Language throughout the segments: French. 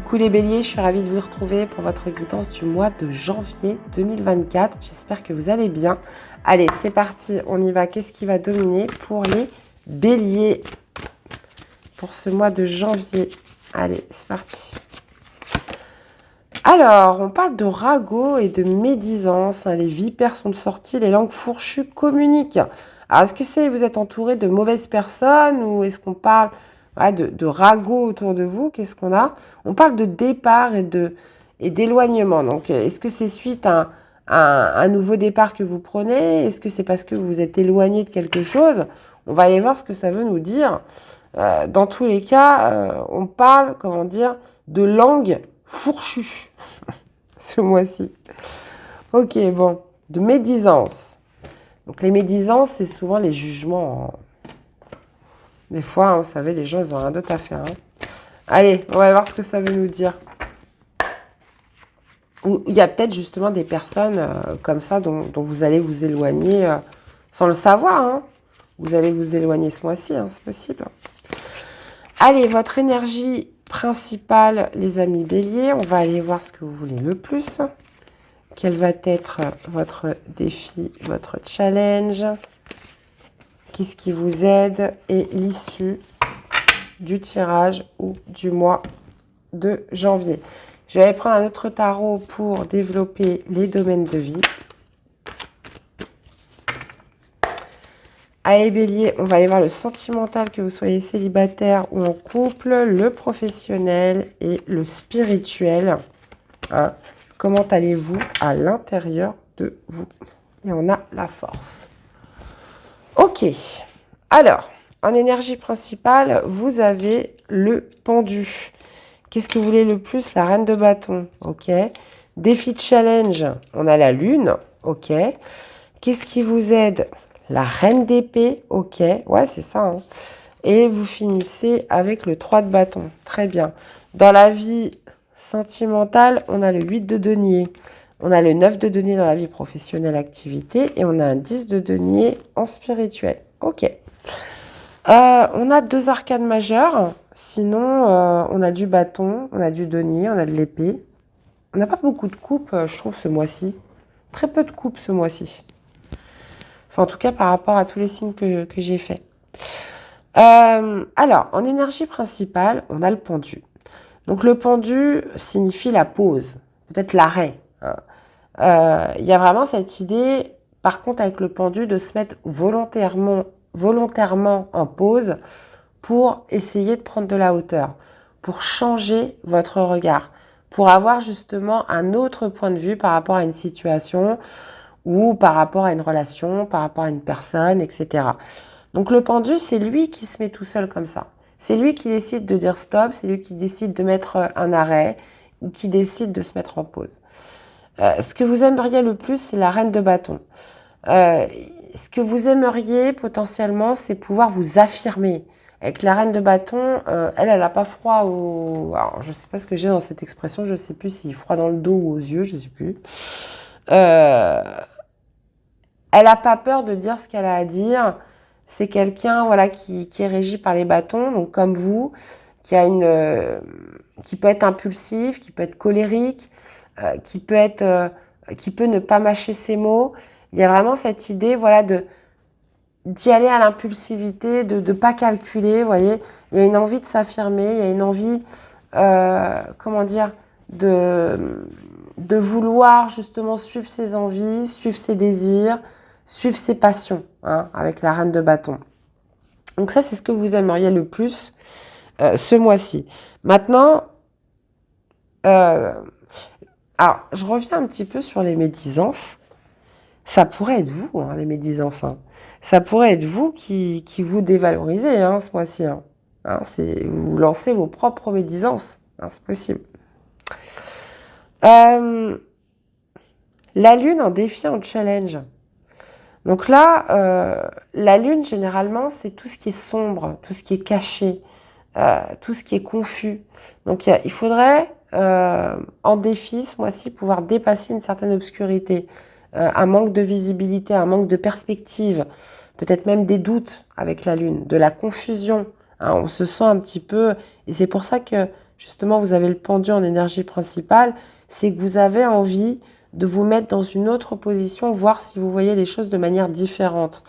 Coucou les béliers, je suis ravie de vous retrouver pour votre guidance du mois de janvier 2024. J'espère que vous allez bien. Allez, c'est parti, on y va. Qu'est-ce qui va dominer pour les béliers pour ce mois de janvier? Allez, c'est parti. Alors, on parle de ragot et de médisance. Les vipères sont de sortie, les langues fourchues communiquent. Alors, est-ce que vous êtes entouré de mauvaises personnes ou est-ce qu'on parle de ragots autour de vous? Qu'est-ce qu'on a? On parle de départ et d'éloignement. Donc, est-ce que c'est suite à un nouveau départ que vous prenez? Est-ce que c'est parce que vous vous êtes éloigné de quelque chose? On va aller voir ce que ça veut nous dire. Dans tous les cas, on parle, comment dire, de langue fourchue ce mois-ci. Ok, bon, de médisance. Donc les médisances, c'est souvent les jugements. Des fois, vous savez, les gens, ils n'ont rien d'autre à faire. Allez, on va voir ce que ça veut nous dire. Ou il y a peut-être justement des personnes comme ça dont vous allez vous éloigner sans le savoir. Vous allez vous éloigner ce mois-ci, c'est possible. Allez, votre énergie principale, les amis béliers, on va aller voir ce que vous voulez le plus. Quel va être votre défi, votre challenge? Qu'est-ce qui vous aide? Et l'issue du tirage ou du mois de janvier. Je vais prendre un autre tarot pour développer les domaines de vie. Allez bélier, on va aller voir le sentimental, que vous soyez célibataire ou en couple, le professionnel et le spirituel. Comment allez-vous à l'intérieur de vous? Et on a la force. Ok, alors, en énergie principale, vous avez le pendu. Qu'est-ce que vous voulez le plus? La reine de bâton, ok. Défi de challenge, on a la lune, ok. Qu'est-ce qui vous aide? La reine d'épée, ok. Ouais, c'est ça. Et vous finissez avec le 3 de bâton, très bien. Dans la vie sentimentale, on a le 8 de denier. On a le 9 de denier dans la vie professionnelle, activité. Et on a un 10 de denier en spirituel. Ok. On a 2 arcanes majeures. Sinon, on a du bâton, on a du denier, on a de l'épée. On n'a pas beaucoup de coupes, je trouve, ce mois-ci. Très peu de coupes ce mois-ci. Enfin, en tout cas, par rapport à tous les signes que j'ai faits. Alors, en énergie principale, on a le pendu. Donc, le pendu signifie la pause, peut-être l'arrêt. Il y a vraiment cette idée, par contre, avec le pendu, de se mettre volontairement en pause pour essayer de prendre de la hauteur, pour changer votre regard, pour avoir justement un autre point de vue par rapport à une situation ou par rapport à une relation, par rapport à une personne, etc. Donc le pendu, c'est lui qui se met tout seul comme ça. C'est lui qui décide de dire stop, c'est lui qui décide de mettre un arrêt ou qui décide de se mettre en pause. Ce que vous aimeriez le plus, c'est la reine de bâton. Ce que vous aimeriez potentiellement, c'est pouvoir vous affirmer. Avec la reine de bâton, elle n'a pas froid au... Alors, je ne sais pas ce que j'ai dans cette expression, je ne sais plus si froid dans le dos ou aux yeux, je ne sais plus. Elle n'a pas peur de dire ce qu'elle a à dire. C'est quelqu'un qui est régi par les bâtons, donc comme vous, qui peut être impulsif, qui peut être colérique, qui peut ne pas mâcher ses mots. Il y a vraiment cette idée d'y aller à l'impulsivité, de ne pas calculer, vous voyez. Il y a une envie de s'affirmer, il y a une envie, de vouloir justement suivre ses envies, suivre ses désirs, suivre ses passions, avec la reine de bâton. Donc ça, c'est ce que vous aimeriez le plus ce mois-ci. Maintenant, alors, je reviens un petit peu sur les médisances. Ça pourrait être vous, les médisances. Ça pourrait être vous qui vous dévalorisez ce mois-ci. Vous lancez vos propres médisances. C'est possible. La lune en défi, en challenge. Donc là, la lune, généralement, c'est tout ce qui est sombre, tout ce qui est caché, tout ce qui est confus. Donc il faudrait, en défi, ce mois-ci, pouvoir dépasser une certaine obscurité, un manque de visibilité, un manque de perspective, peut-être même des doutes avec la lune, de la confusion. On se sent un petit peu... Et c'est pour ça que justement vous avez le pendu en énergie principale, c'est que vous avez envie de vous mettre dans une autre position, voir si vous voyez les choses de manière différente.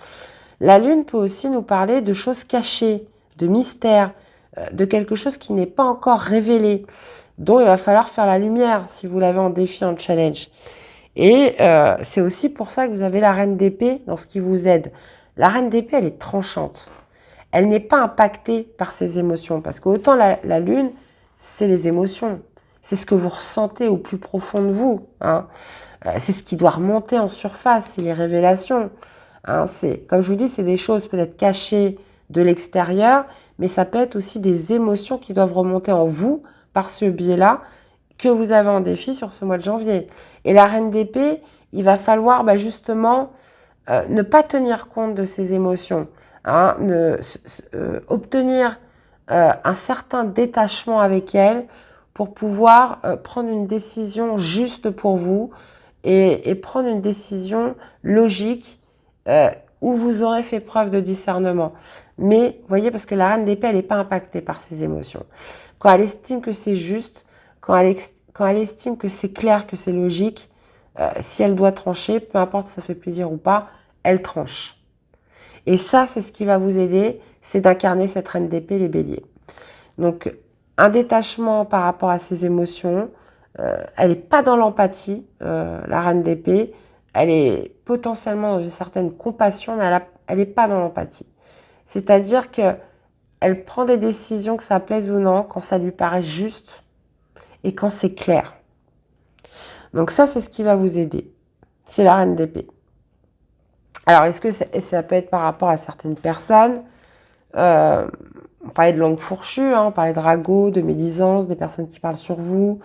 La Lune peut aussi nous parler de choses cachées, de mystères, de quelque chose qui n'est pas encore révélé, dont il va falloir faire la lumière si vous l'avez en défi, en challenge. Et c'est aussi pour ça que vous avez la reine d'épée dans ce qui vous aide. La reine d'épée, elle est tranchante. Elle n'est pas impactée par ses émotions. Parce qu'autant la lune, c'est les émotions. C'est ce que vous ressentez au plus profond de vous. Hein. C'est ce qui doit remonter en surface, c'est les révélations. Hein. Comme je vous dis, c'est des choses peut-être cachées de l'extérieur, mais ça peut être aussi des émotions qui doivent remonter en vous par ce biais-là que vous avez en défi sur ce mois de janvier. Et la reine d'épée, il va falloir justement ne pas tenir compte de ces émotions, hein, obtenir un certain détachement avec elle pour pouvoir prendre une décision juste pour vous et prendre une décision logique où vous aurez fait preuve de discernement. Mais, vous voyez, parce que la reine d'épée, elle n'est pas impactée par ses émotions. Quand elle estime que c'est juste, quand elle estime que c'est clair, que c'est logique, si elle doit trancher, peu importe si ça fait plaisir ou pas, elle tranche. Et ça, c'est ce qui va vous aider, c'est d'incarner cette reine d'épée, les béliers. Donc, un détachement par rapport à ses émotions, elle n'est pas dans l'empathie, la reine d'épée, elle est potentiellement dans une certaine compassion, mais elle n'est pas dans l'empathie. C'est-à-dire qu'elle prend des décisions, que ça plaise ou non, quand ça lui paraît juste et quand c'est clair. Donc ça, c'est ce qui va vous aider. C'est la reine d'épée. Alors, est-ce que ça peut être par rapport à certaines personnes on parlait de langue fourchue, hein, on parlait de ragots, de médisance, des personnes qui parlent sur vous.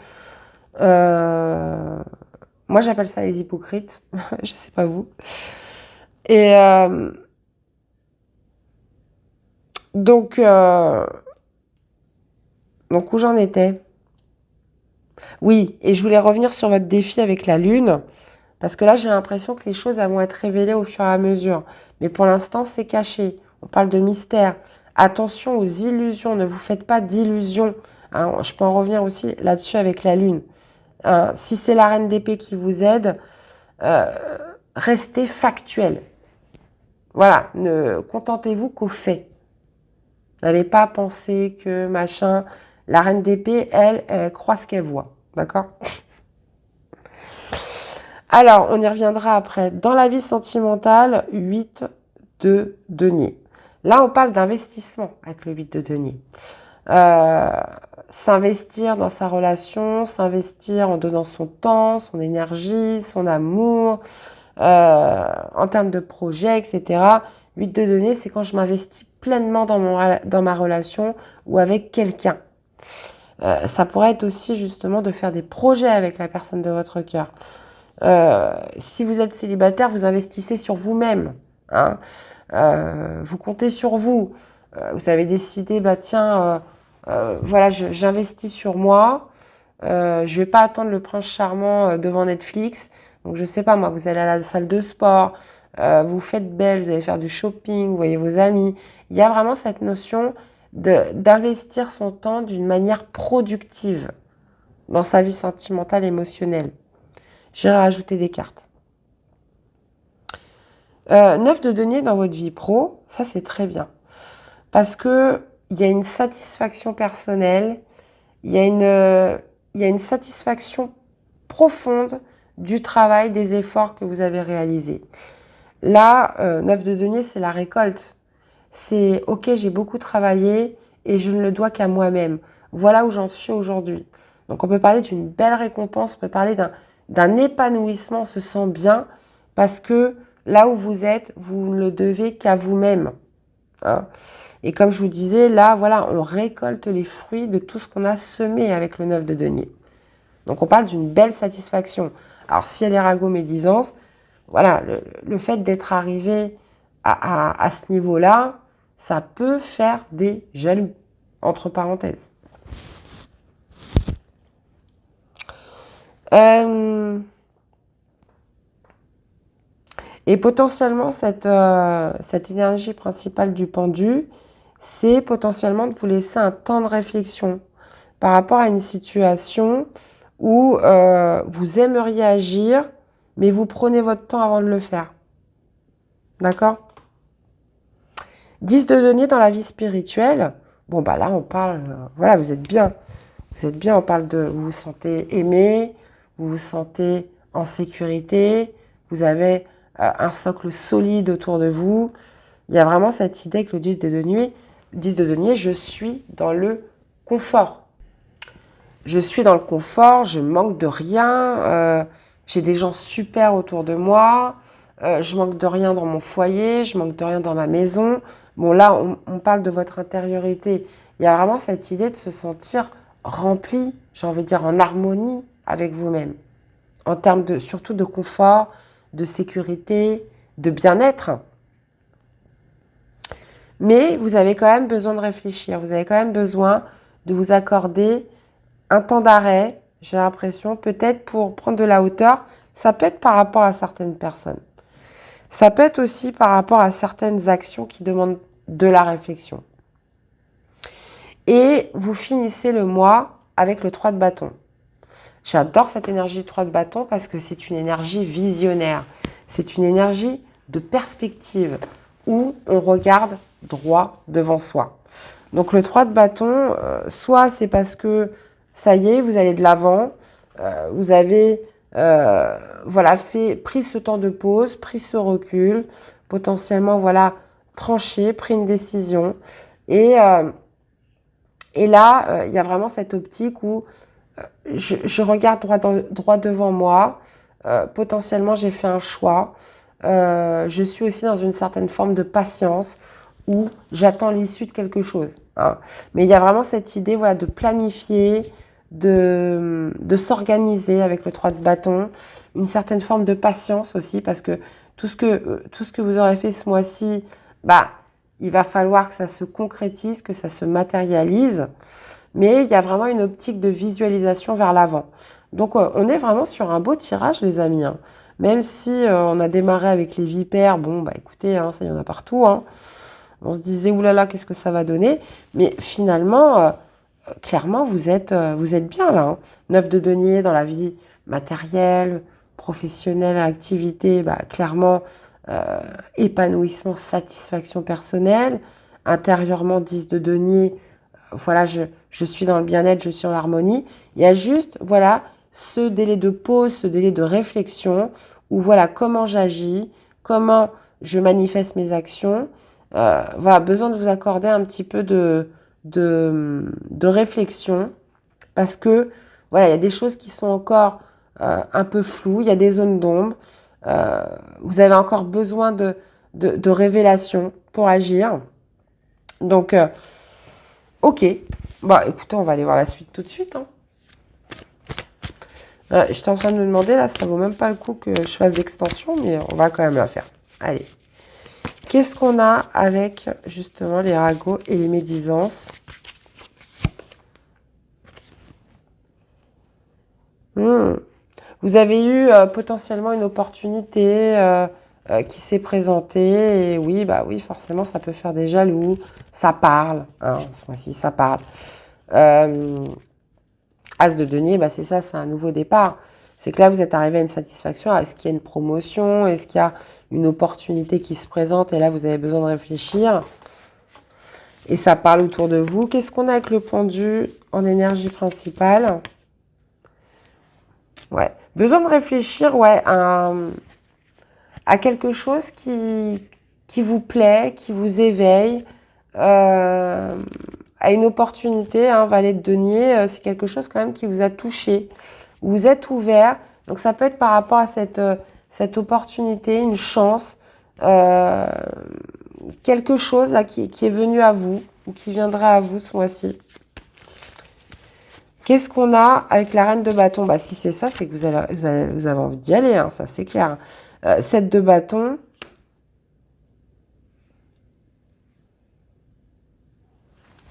Moi, j'appelle ça les hypocrites. Je sais pas vous. Et donc où j'en étais? Oui, et je voulais revenir sur votre défi avec la Lune, parce que là, j'ai l'impression que les choses elles vont être révélées au fur et à mesure. Mais pour l'instant, c'est caché. On parle de mystère. Attention aux illusions, ne vous faites pas d'illusions. Hein, je peux en revenir aussi là-dessus avec la Lune. Hein, si c'est la reine d'épée qui vous aide, restez factuel. Voilà, ne contentez-vous qu'aux faits. N'allez pas penser que machin... La reine d'épée, elle croit ce qu'elle voit. D'accord? Alors, on y reviendra après. Dans la vie sentimentale, 8 de denier. Là, on parle d'investissement avec le 8 de denier. S'investir dans sa relation, s'investir en donnant son temps, son énergie, son amour, en termes de projet, etc. 8 de denier, c'est quand je m'investis pleinement dans ma relation ou avec quelqu'un. Ça pourrait être aussi justement de faire des projets avec la personne de votre cœur. Si vous êtes célibataire, vous investissez sur vous-même. Hein. Vous comptez sur vous. Vous avez décidé, tiens, voilà, j'investis sur moi. Je ne vais pas attendre le prince charmant devant Netflix. Donc, je ne sais pas, moi, vous allez à la salle de sport, vous faites belle, vous allez faire du shopping, vous voyez vos amis. Il y a vraiment cette notion d'investir son temps d'une manière productive dans sa vie sentimentale, émotionnelle. J'irai rajouter des cartes. 9 de denier dans votre vie pro, ça c'est très bien. Parce qu'il y a une satisfaction personnelle, il y a une satisfaction profonde du travail, des efforts que vous avez réalisés. Là, 9 de denier, c'est la récolte. C'est « Ok, j'ai beaucoup travaillé et je ne le dois qu'à moi-même. Voilà où j'en suis aujourd'hui. » Donc on peut parler d'une belle récompense, on peut parler d'un épanouissement, on se sent bien parce que là où vous êtes, vous ne le devez qu'à vous-même. Hein. Et comme je vous disais, là, voilà, on récolte les fruits de tout ce qu'on a semé avec le 9 de denier. Donc on parle d'une belle satisfaction. Alors si elle est ragot médisance, voilà, le fait d'être arrivé à ce niveau-là, ça peut faire des jaloux, entre parenthèses. Et potentiellement, cette énergie principale du pendu, c'est potentiellement de vous laisser un temps de réflexion, par rapport à une situation où vous aimeriez agir, mais vous prenez votre temps avant de le faire. D'accord? 10 de denier dans la vie spirituelle. Bon, bah là, on parle, voilà, vous êtes bien. Vous êtes bien, on parle de, vous vous sentez aimé, vous vous sentez en sécurité, vous avez un socle solide autour de vous. Il y a vraiment cette idée que le 10 de denier, je suis dans le confort. Je suis dans le confort, je manque de rien, j'ai des gens super autour de moi, je manque de rien dans mon foyer, je manque de rien dans ma maison. Bon, là, on parle de votre intériorité. Il y a vraiment cette idée de se sentir rempli, j'ai envie de dire en harmonie avec vous-même, en termes de, surtout de confort, de sécurité, de bien-être. Mais vous avez quand même besoin de réfléchir, vous avez quand même besoin de vous accorder un temps d'arrêt, j'ai l'impression, peut-être pour prendre de la hauteur. Ça peut être par rapport à certaines personnes. Ça peut être aussi par rapport à certaines actions qui demandent de la réflexion. Et vous finissez le mois avec le 3 de bâton. J'adore cette énergie du 3 de bâton parce que c'est une énergie visionnaire. C'est une énergie de perspective où on regarde droit devant soi. Donc le 3 de bâton, soit c'est parce que ça y est, vous allez de l'avant, vous avez voilà, pris ce temps de pause, pris ce recul, potentiellement voilà, tranché, pris une décision. Et là, il y a vraiment cette optique où je regarde droit devant moi, potentiellement j'ai fait un choix, je suis aussi dans une certaine forme de patience où j'attends l'issue de quelque chose. Hein. Mais il y a vraiment cette idée voilà, de planifier, de s'organiser avec le 3 de bâton, une certaine forme de patience aussi, parce que tout ce que vous aurez fait ce mois-ci, bah, il va falloir que ça se concrétise, que ça se matérialise. Mais il y a vraiment une optique de visualisation vers l'avant. Donc on est vraiment sur un beau tirage, les amis. Hein. Même si on a démarré avec les vipères, bon, bah écoutez, hein, ça y en a partout. Hein. On se disait, oulala, qu'est-ce que ça va donner? Mais finalement, clairement, vous êtes bien là. Hein. 9 de denier dans la vie matérielle, professionnelle, activité, bah, clairement, épanouissement, satisfaction personnelle. Intérieurement, 10 de denier, voilà, je suis dans le bien-être, je suis en l'harmonie. Il y a juste, voilà, ce délai de pause, ce délai de réflexion, où voilà, comment j'agis, comment je manifeste mes actions. Voilà, besoin de vous accorder un petit peu de réflexion, parce que, voilà, il y a des choses qui sont encore un peu floues, il y a des zones d'ombre. Vous avez encore besoin de révélation pour agir. Donc, ok. Bon, écoutez, on va aller voir la suite tout de suite. Hein. J'étais en train de me demander, là, ça vaut même pas le coup que je fasse d'extension, mais on va quand même la faire. Allez. Qu'est-ce qu'on a avec, justement, les ragots et les médisances? Vous avez eu potentiellement une opportunité qui s'est présentée. Et oui, bah oui, forcément, ça peut faire des jaloux. Ça parle. Hein, ce mois-ci, ça parle. As de denier, bah c'est ça, c'est un nouveau départ. C'est que là, vous êtes arrivé à une satisfaction. Est-ce qu'il y a une promotion? Est-ce qu'il y a une opportunité qui se présente? Et là, vous avez besoin de réfléchir. Et ça parle autour de vous. Qu'est-ce qu'on a avec le pendu en énergie principale? Ouais. Besoin de réfléchir, ouais, à quelque chose qui vous plaît, qui vous éveille, à une opportunité, hein, valet de denier, c'est quelque chose quand même qui vous a touché. Vous êtes ouvert, donc ça peut être par rapport à cette opportunité, une chance, quelque chose là, qui est venu à vous, ou qui viendra à vous ce mois-ci. Qu'est-ce qu'on a avec la reine de bâton? Bah, si c'est ça, c'est que vous avez envie d'y aller, hein, ça c'est clair. 7 de bâton.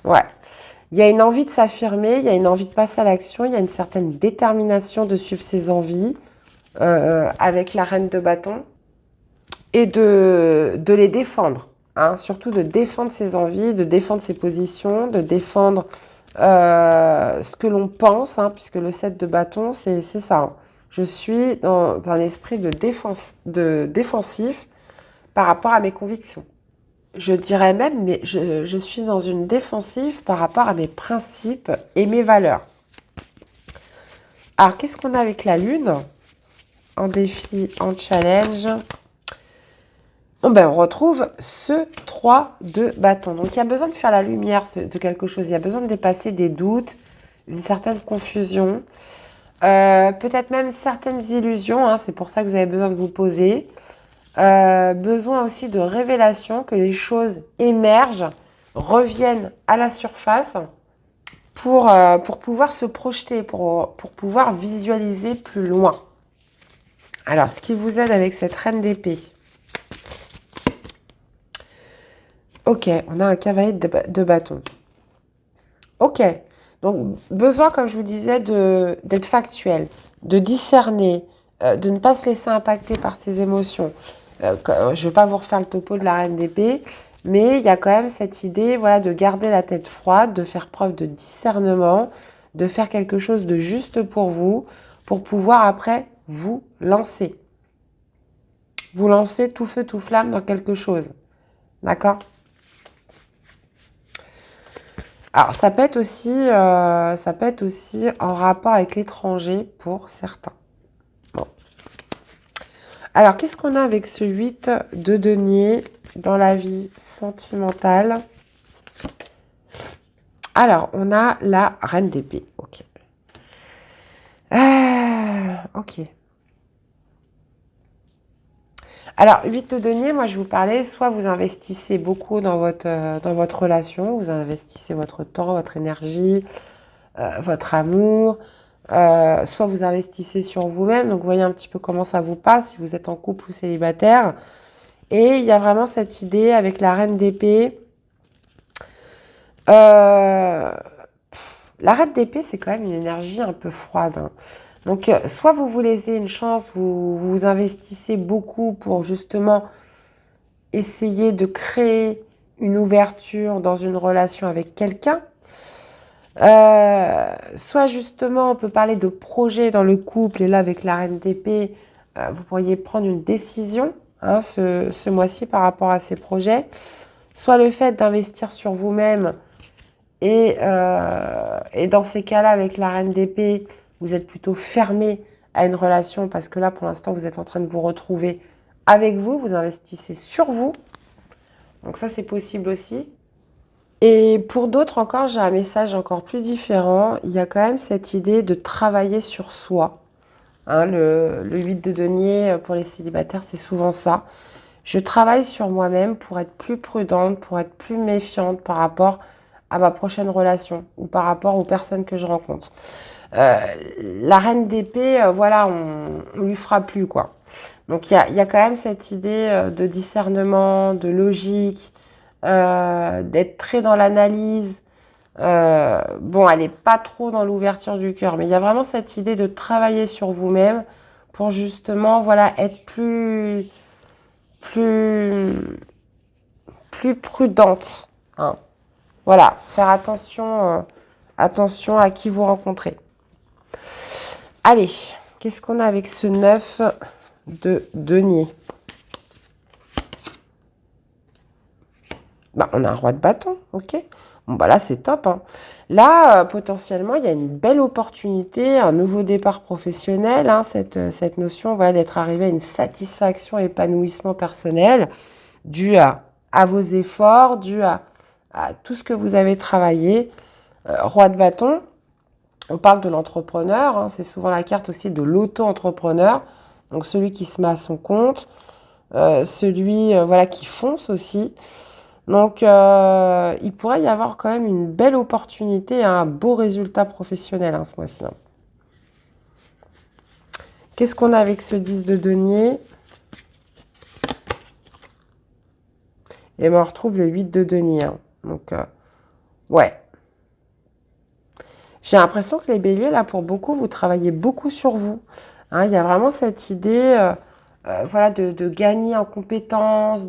Ouais. Il y a une envie de s'affirmer, il y a une envie de passer à l'action, il y a une certaine détermination de suivre ses envies avec la reine de bâton et de les défendre. Hein, surtout de défendre ses envies, de défendre ses positions, de défendre ce que l'on pense, hein, puisque le 7 de bâton, c'est ça. Hein. Je suis dans un esprit de défensif par rapport à mes convictions. Je dirais même, mais je suis dans une défensive par rapport à mes principes et mes valeurs. Alors, qu'est-ce qu'on a avec la Lune? En défi, en challenge. Bon, ben, on retrouve ce 3 de bâton. Donc, il y a besoin de faire la lumière de quelque chose. Il y a besoin de dépasser des doutes, une certaine confusion. Peut-être même certaines illusions. Hein, c'est pour ça que vous avez besoin de vous poser. Besoin aussi de révélation, que les choses émergent, reviennent à la surface pour pouvoir se projeter, pour pouvoir visualiser plus loin. Alors, ce qui vous aide avec cette reine d'épée. Ok, on a un cavalier de bâton. Ok, donc besoin, comme je vous disais, d'être factuel, de discerner, de ne pas se laisser impacter par ses émotions. Je ne vais pas vous refaire le topo de la reine d'épée, mais il y a quand même cette idée, voilà, de garder la tête froide, de faire preuve de discernement, de faire quelque chose de juste pour pouvoir après vous lancer. Vous lancer tout feu, tout flamme dans quelque chose. D'accord ? Alors, ça peut être aussi en rapport avec l'étranger pour certains. Bon. Alors, qu'est-ce qu'on a avec ce 8 de denier dans la vie sentimentale? Alors, on a la reine d'épée. Ok. Ok. Alors, 8 de denier, moi, je vous parlais, soit vous investissez beaucoup dans votre relation, vous investissez votre temps, votre énergie, votre amour, soit vous investissez sur vous-même, donc vous voyez un petit peu comment ça vous parle, si vous êtes en couple ou célibataire. Et il y a vraiment cette idée avec la reine d'épée. La reine d'épée, c'est quand même une énergie un peu froide. Hein. Donc, soit vous vous laissez une chance, vous investissez beaucoup pour justement essayer de créer une ouverture dans une relation avec quelqu'un. Soit justement, on peut parler de projet dans le couple, et là, avec la reine d'épée, vous pourriez prendre une décision hein, ce mois-ci par rapport à ces projets. Soit le fait d'investir sur vous-même, et dans ces cas-là, avec la reine d'épée, vous êtes plutôt fermé à une relation, parce que là, pour l'instant, vous êtes en train de vous retrouver avec vous, vous investissez sur vous. Donc ça, c'est possible aussi. Et pour d'autres encore, j'ai un message encore plus différent. Il y a quand même cette idée de travailler sur soi. Hein, le 8 de denier, pour les célibataires, c'est souvent ça. Je travaille sur moi-même pour être plus prudente, pour être plus méfiante par rapport à ma prochaine relation ou par rapport aux personnes que je rencontre. La reine d'épée, voilà, on lui fera plus, quoi. Donc, il y a quand même cette idée de discernement, de logique, d'être très dans l'analyse. Bon, elle n'est pas trop dans l'ouverture du cœur, mais il y a vraiment cette idée de travailler sur vous-même pour justement, voilà, être plus prudente. Hein. Voilà, faire attention à qui vous rencontrez. Allez, qu'est-ce qu'on a avec ce 9 de denier? Bah, on a un roi de bâton, ok. Bon, bah là, c'est top. Hein. Là, potentiellement, il y a une belle opportunité, un nouveau départ professionnel. Hein, cette notion voilà, d'être arrivé à une satisfaction, épanouissement personnel dû à vos efforts, dû à tout ce que vous avez travaillé. Roi de bâton, on parle de l'entrepreneur. Hein, c'est souvent la carte aussi de l'auto-entrepreneur. Donc, celui qui se met à son compte, celui voilà, qui fonce aussi. Donc, il pourrait y avoir quand même une belle opportunité, un beau résultat professionnel hein, ce mois-ci. Hein. Qu'est-ce qu'on a avec ce 10 de denier? Et ben, on retrouve le 8 de denier. Hein. Donc, ouais. J'ai l'impression que les béliers, là, pour beaucoup, vous travaillez beaucoup sur vous. Hein, il y a vraiment cette idée voilà, de gagner en compétences,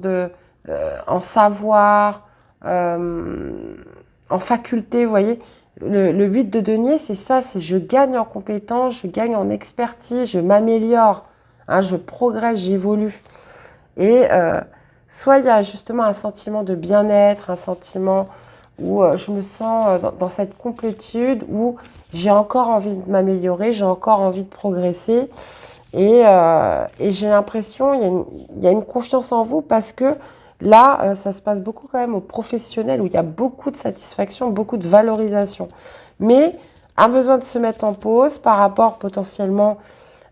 en savoir, en faculté, vous voyez. Le 8 de denier, c'est ça, c'est je gagne en compétence, je gagne en expertise, je m'améliore, hein, je progresse, j'évolue. Et soit il y a justement un sentiment de bien-être, un sentiment où je me sens dans cette complétude, où j'ai encore envie de m'améliorer, j'ai encore envie de progresser. Et j'ai l'impression, il y a une confiance en vous parce que là, ça se passe beaucoup quand même au professionnel où il y a beaucoup de satisfaction, beaucoup de valorisation. Mais un besoin de se mettre en pause par rapport potentiellement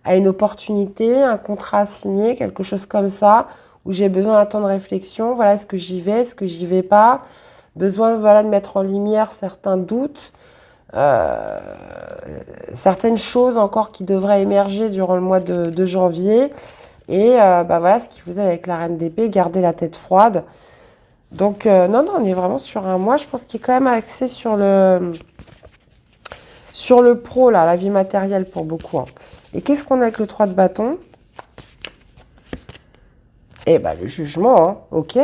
à une opportunité, un contrat signé, quelque chose comme ça, où j'ai besoin d'un temps de réflexion. Voilà, est-ce que j'y vais, est-ce que j'y vais pas? Besoin voilà, de mettre en lumière certains doutes. Euh, Certaines choses encore qui devraient émerger durant le mois de janvier. Et voilà ce qui vous aide avec la reine d'épée, garder la tête froide. Donc non, on est vraiment sur un mois, je pense qu'il est quand même axé sur le pro, là, la vie matérielle pour beaucoup. Hein. Et qu'est-ce qu'on a avec le 3 de bâton? Eh bien, le jugement, hein. Ok.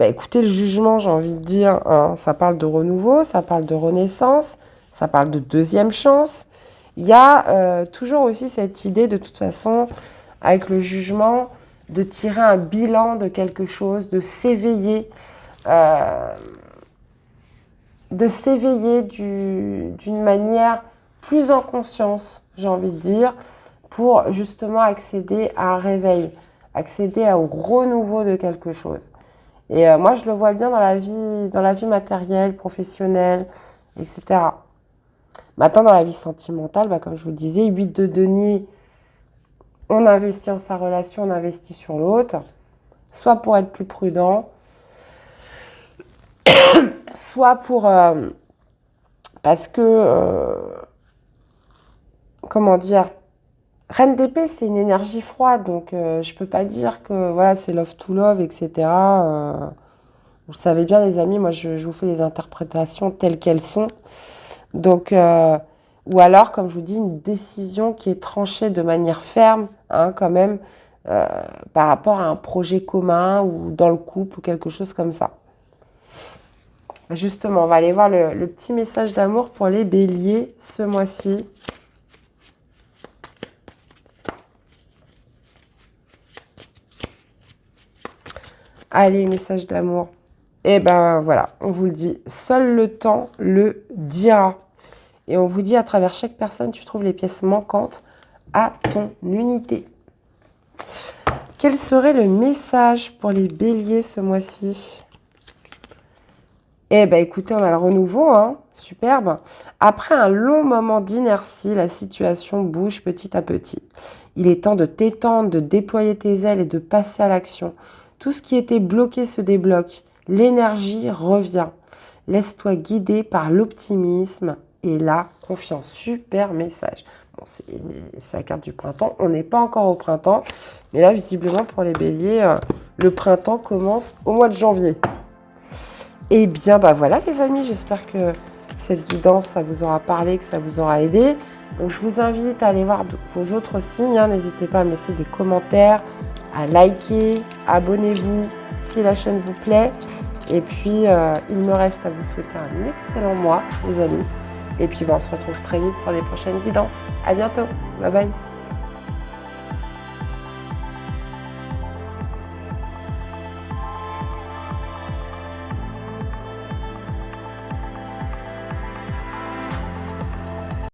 Écoutez, le jugement, j'ai envie de dire, hein, ça parle de renouveau, ça parle de renaissance, ça parle de deuxième chance. Il y a toujours aussi cette idée, de toute façon, avec le jugement, de tirer un bilan de quelque chose, de s'éveiller d'une manière plus en conscience, j'ai envie de dire, pour justement accéder à un réveil, accéder au renouveau de quelque chose. Et moi, je le vois bien dans la vie matérielle, professionnelle, etc. Maintenant, dans la vie sentimentale, comme je vous le disais, 8 de denier, on investit en sa relation, on investit sur l'autre, soit pour être plus prudent, soit pour... parce que... comment dire? Reine d'épée, c'est une énergie froide, donc je peux pas dire que voilà, c'est love to love, etc. Vous savez bien, les amis, moi je vous fais les interprétations telles qu'elles sont. Donc, ou alors, comme je vous dis, une décision qui est tranchée de manière ferme, hein, quand même, par rapport à un projet commun ou dans le couple ou quelque chose comme ça. Justement, on va aller voir le petit message d'amour pour les béliers ce mois-ci. Allez, message d'amour. Et ben voilà, on vous le dit, seul le temps le dira. Et on vous dit, à travers chaque personne, tu trouves les pièces manquantes à ton unité. Quel serait le message pour les béliers ce mois-ci? Eh bien, écoutez, on a le renouveau, hein, superbe. Après un long moment d'inertie, la situation bouge petit à petit. Il est temps de t'étendre, de déployer tes ailes et de passer à l'action. Tout ce qui était bloqué se débloque. L'énergie revient. Laisse-toi guider par l'optimisme et la confiance. Super message. Bon, c'est la carte du printemps. On n'est pas encore au printemps. Mais là, visiblement, pour les béliers, le printemps commence au mois de janvier. Et bien, voilà les amis, j'espère que cette guidance, ça vous aura parlé, que ça vous aura aidé. Donc, je vous invite à aller voir vos autres signes. Hein. N'hésitez pas à me laisser des commentaires, à liker, abonnez-vous si la chaîne vous plaît. Et puis, il me reste à vous souhaiter un excellent mois, les amis. Et puis, on se retrouve très vite pour les prochaines guidances. À bientôt. Bye bye.